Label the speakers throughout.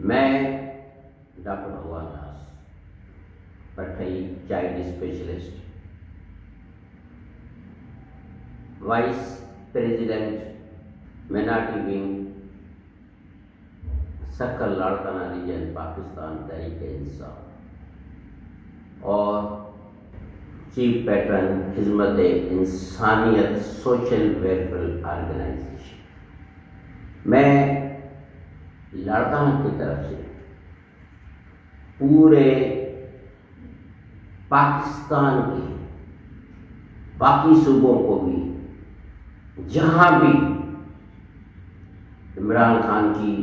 Speaker 1: मैं doctor Bhagwan Das, Patkhai child specialist, vice president minority wing, Sukkur Larkana region, Pakistan Tehreek-e-Insaf और chief pattern खिदमत इंसानियत सोशल वेलफेयर ऑर्गेनाइजेशन। मैं लाड़काना की तरफ से पूरे पाकिस्तान के बाकी सूबों को भी, जहां भी इमरान खान की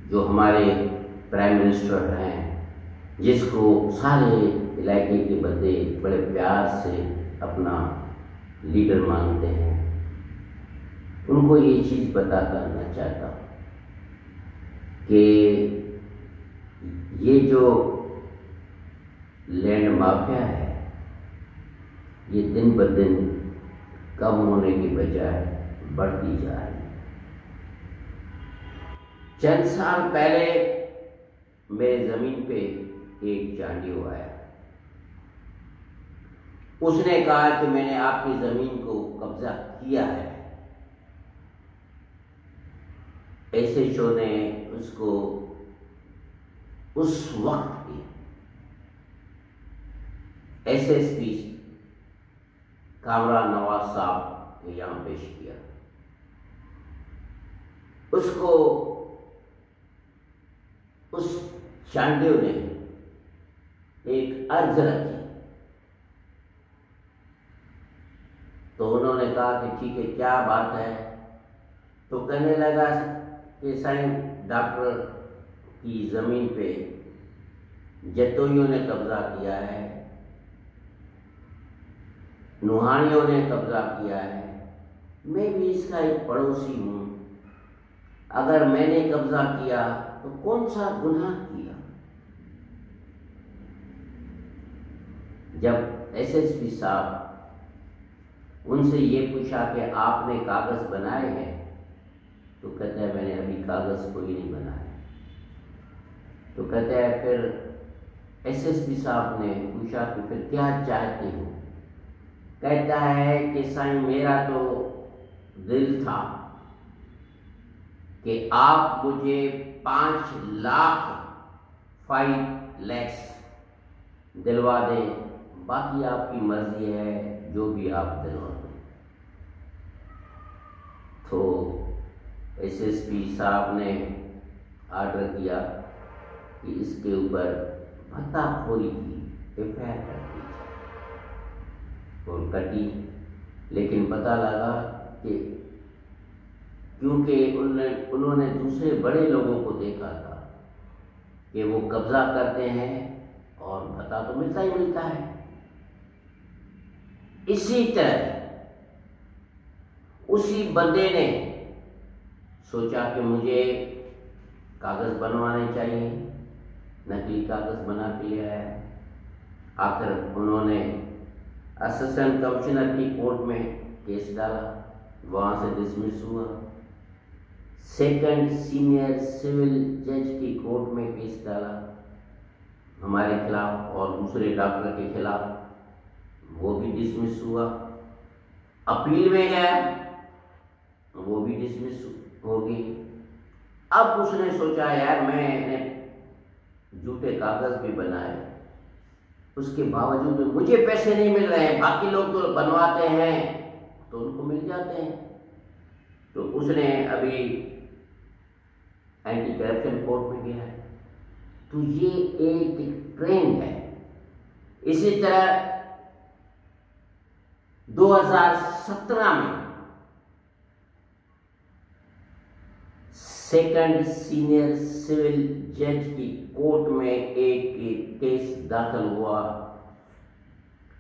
Speaker 1: जो हमारे प्राइम मिनिस्टर हैं, जिसको सारे इलाके के बंदे बड़े प्यार से अपना लीडर मानते हैं, उनको ये चीज़ बता करना चाहता हूँ कि ये जो लैंड माफिया है, ये दिन ब दिन कम होने की बजाय बढ़ती जा रही है। चंद साल पहले मेरे ज़मीन पे एक चांडियो आया। उसने कहा कि मैंने आपकी ज़मीन को कब्जा किया है। एसएचओ ने उसको उस वक्त की एसएसपी कामरान नवाज साहब ने यहाँ पेश किया। उसको उस चांडियो ने एक अर्ज रखी, तो उन्होंने कहा कि ठीक है, क्या बात है? तो कहने लगा कि साईं, डॉक्टर की ज़मीन पे जतोइयों ने कब्जा किया है, नुहानियों ने कब्जा किया है, मैं भी इसका एक पड़ोसी हूँ। अगर मैंने कब्जा किया तो कौन सा गुनाह किया? जब एसएसपी साहब उनसे ये पूछा कि आपने कागज बनाए हैं, तो कहते हैं मैंने अभी कागज कोई नहीं बनाया। तो कहते हैं फिर एसएसपी साहब ने पूछा कि फिर क्या चाहते हो? कहता है कि साईं, मेरा तो दिल था कि आप मुझे 5 लाख 5 lakhs दिलवा दें, बाकी आपकी मर्जी है, जो भी आप दिलवा दें। तो एसएसपी साहब ने आर्डर किया कि इसके ऊपर भत्ताखोरी की एफआईआर कर दी और कटी। लेकिन पता लगा कि क्योंकि उन्होंने दूसरे बड़े लोगों को देखा था कि वो कब्जा करते हैं और भत्ता तो मिलता ही मिलता है। इसी तरह उसी बंदे ने सोचा कि मुझे कागज बनवाने चाहिए, नकली कागज बना के ले आया। आखिर उन्होंने असिस्टेंट कमिश्नर की कोर्ट में केस डाला, वहां से डिसमिस हुआ। सेकंड सीनियर सिविल जज की कोर्ट में केस डाला हमारे खिलाफ और दूसरे डॉक्टर के खिलाफ, वो भी डिसमिस हुआ। अपील में गया, वो भी डिसमिस हो गई। अब उसने सोचा, यार मैंने झूठे कागज भी बनाए, उसके बावजूद मुझे पैसे नहीं मिल रहे हैं, बाकी लोग तो बनवाते हैं तो उनको मिल जाते हैं। तो उसने अभी एंटी करप्शन कोर्ट में गया है। तो ये एक ट्रेंड है। इसी तरह 2017 में सेकंड सीनियर सिविल जज की कोर्ट में एक केस दाखिल हुआ,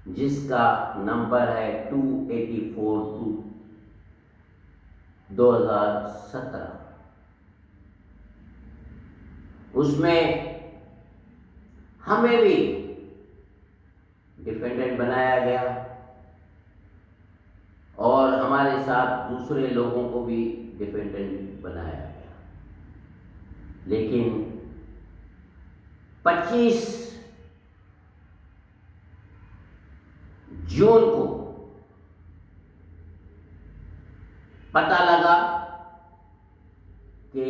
Speaker 1: जिसका नंबर है 284/2017। उसमें हमें भी डिफेंडेंट बनाया गया और हमारे साथ दूसरे लोगों को भी डिफेंडेंट बनाया गया। लेकिन 25 जून को पता लगा कि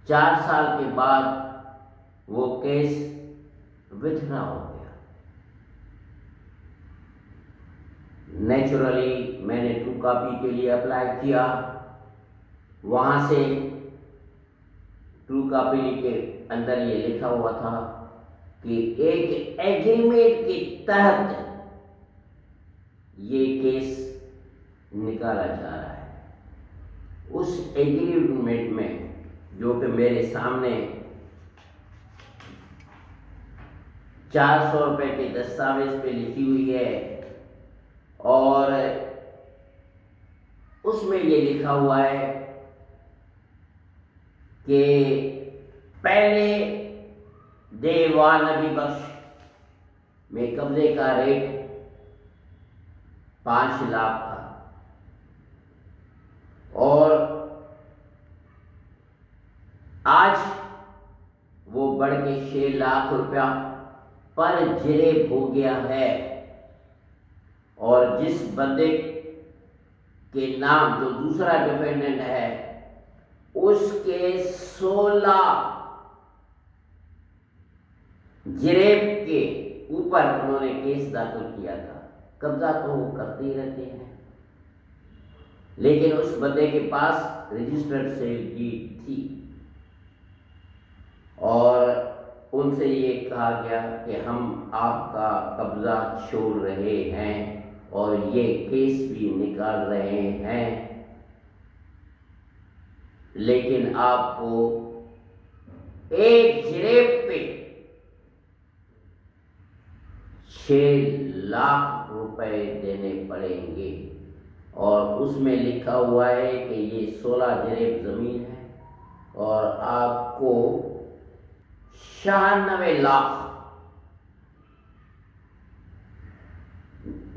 Speaker 1: 4 साल के बाद वो केस विथड्रॉ हो गया। नेचुरली मैंने ट्रू कॉपी के लिए अप्लाई किया, वहां से ट्रू कॉपी के अंदर ये लिखा हुआ था कि एक एग्रीमेंट के तहत ये केस निकाला जा रहा है। उस एग्रीमेंट में जो कि मेरे सामने 400 रुपए के दस्तावेज पे लिखी हुई है, और उसमें ये लिखा हुआ है कि पहले देवान नबी बख्श में कब्जे का रेट 5 लाख था, और आज वो बढ़ के 6 लाख रुपया पर जिरेब हो गया है। और जिस बंदे के नाम जो दूसरा डिफेंडेंट है उसके 16 जिरेब के ऊपर उन्होंने केस दाखिल किया था। कब्जा तो वो करते ही रहते हैं, लेकिन उस बंदे के पास रजिस्टर्ड सेल डीड थी, और उनसे ये कहा गया कि हम आपका कब्जा छोड़ रहे हैं और ये केस भी निकाल रहे हैं, लेकिन आपको एक जिरेब पे 6 लाख रुपए देने पड़ेंगे। और उसमें लिखा हुआ है कि ये 16 जिरेब जमीन है और आपको 96 लाख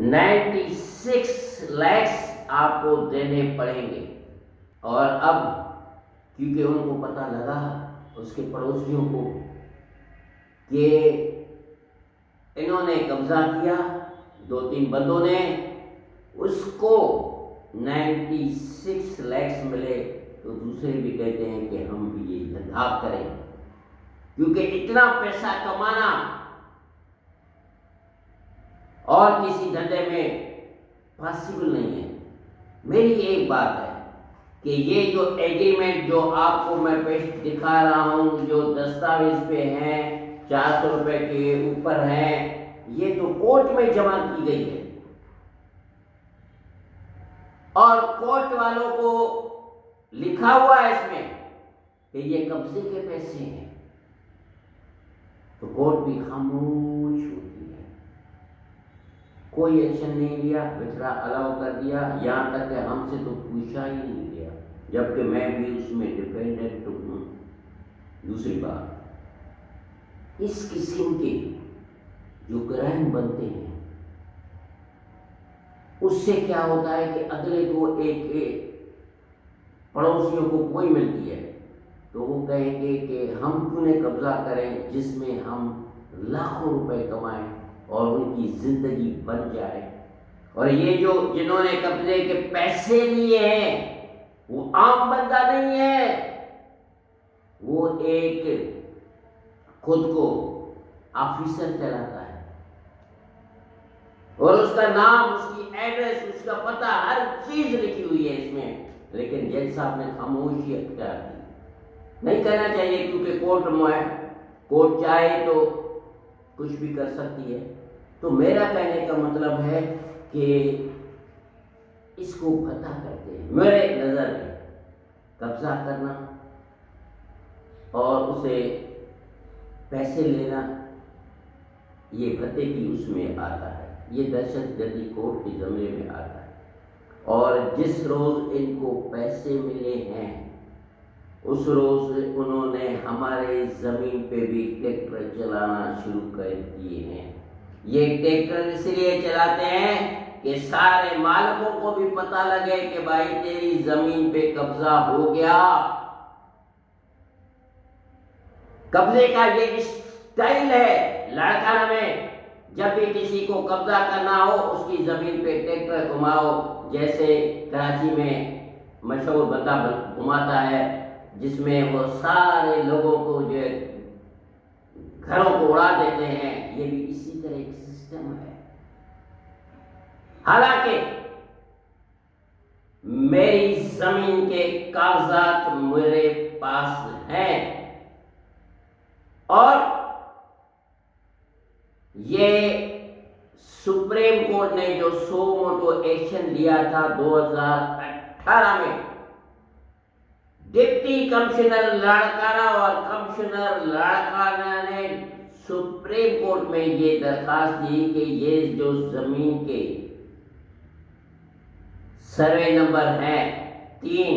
Speaker 1: 96 lakhs आपको देने पड़ेंगे। और अब क्योंकि उनको पता लगा, उसके पड़ोसियों को, कि इन्होंने कब्जा किया, 2-3 बंदों ने, उसको 96 lakhs मिले, तो दूसरे भी कहते हैं कि हम भी ये धंधा करें, क्योंकि इतना पैसा कमाना और किसी धंधे में पॉसिबल नहीं है। मेरी एक बात है कि ये जो एग्रीमेंट जो आपको मैं पेश दिखा रहा हूं, जो दस्तावेज पे हैं, 400 रुपए के ऊपर हैं, ये तो कोर्ट में जमा की गई है, और कोर्ट वालों को लिखा हुआ है इसमें कि ये कब्जे के पैसे हैं, तो कोर्ट भी खामोश होती है, कोई एक्शन नहीं लिया, विथड्रॉ अलाउ कर दिया, यहां तक कि हमसे तो पूछा ही नहीं गया, जबकि मैं भी उसमें डिपेंडेंट हूं। दूसरी बात, इस किस्म के जो क्राइम बनते हैं, उससे क्या होता है कि अगले को एक पड़ोसियों को कोई मिलती है तो वो कहेंगे कि हम क्यों नहीं कब्जा करें जिसमें हम लाखों रुपए कमाएं और उनकी जिंदगी बन जाए। और ये जो जिन्होंने कब्जे के पैसे लिए हैं वो आम बंदा नहीं है, वो एक खुद को ऑफिसर चलाता है, और उसका नाम, उसकी एड्रेस, उसका पता, हर चीज लिखी हुई है इसमें, लेकिन जज साहब ने खामोशी अख्तियार की। नहीं कहना चाहिए क्योंकि कोर्ट में है, कोर्ट चाहे तो कुछ भी कर सकती है। तो मेरा कहने का मतलब है कि इसको भत्ता करते हैं। मेरे नजर में कब्जा करना और उसे पैसे लेना, ये भत्ते की उसमें आता है, ये दहशतगर्दी कोर्ट के जमले में आता है। और जिस रोज इनको पैसे मिले हैं उस रोज उन्होंने हमारे जमीन पे भी ट्रैक्टर चलाना शुरू कर दिए हैं। ये ट्रैक्टर इसलिए चलाते हैं कि सारे मालिकों को भी पता लगे कि भाई तेरी जमीन पे कब्जा हो गया, कब्जे का ये स्टाइल है लाड़काना में। जब भी किसी को कब्जा करना हो उसकी जमीन पे ट्रैक्टर घुमाओ, जैसे कराची में मशहूर बंदा घुमाता है जिसमें वो सारे लोगों को जो घरों को उड़ा देते हैं। ये भी इसी तरह एक सिस्टम है। हालांकि मेरी जमीन के कागजात मेरे पास हैं और ये सुप्रीम कोर्ट ने जो सो मोटो एक्शन लिया था 2018 में, डिप्टी कमिश्नर लाड़काना और कमिश्नर लाड़काना ने सुप्रीम कोर्ट में ये दरखास्त दी कि ये जो जमीन के सर्वे नंबर है 3,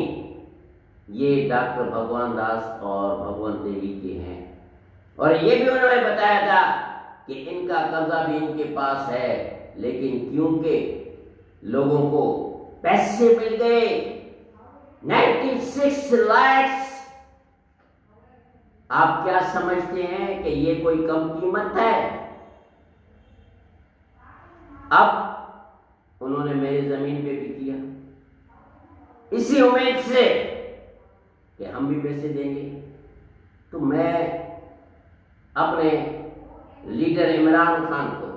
Speaker 1: ये डॉक्टर भगवान दास और भगवान देवी के हैं। और ये भी उन्होंने बताया था कि इनका कब्जा भी इनके पास है, लेकिन क्योंकि लोगों को पैसे मिल गए 96 लाख, आप क्या समझते हैं कि ये कोई कम कीमत है? अब उन्होंने मेरी जमीन पे भी किया इसी उम्मीद से कि हम भी पैसे देंगे। तो मैं अपने लीडर इमरान खान को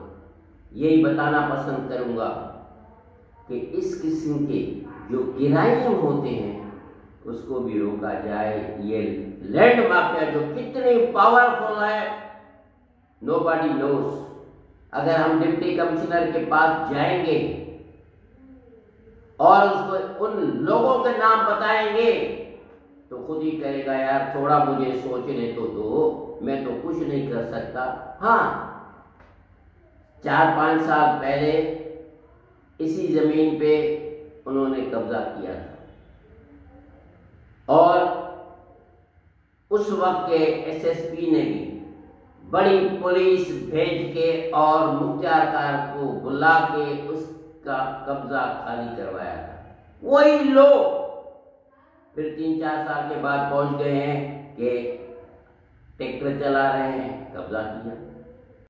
Speaker 1: यही बताना पसंद करूंगा कि इस किस्म के जो क्राइम होते हैं उसको भी रोका जाए। ये लैंड माफिया जो कितनी पावरफुल है नोबडी नोस। अगर हम डिप्टी कमिश्नर के पास जाएंगे और उसको उन लोगों के नाम बताएंगे तो खुद ही कहेगा यार थोड़ा मुझे सोचने तो दो, मैं तो कुछ नहीं कर सकता। हाँ, 4-5 साल पहले इसी जमीन पे उन्होंने कब्जा किया था और उस वक्त के एसएसपी ने भी बड़ी पुलिस भेज के और मुख्तियारकार को बुला के उसका कब्जा खाली करवाया था। वही लोग फिर 3-4 साल के बाद पहुंच गए हैं कि ट्रैक्टर चला रहे हैं, कब्जा किया।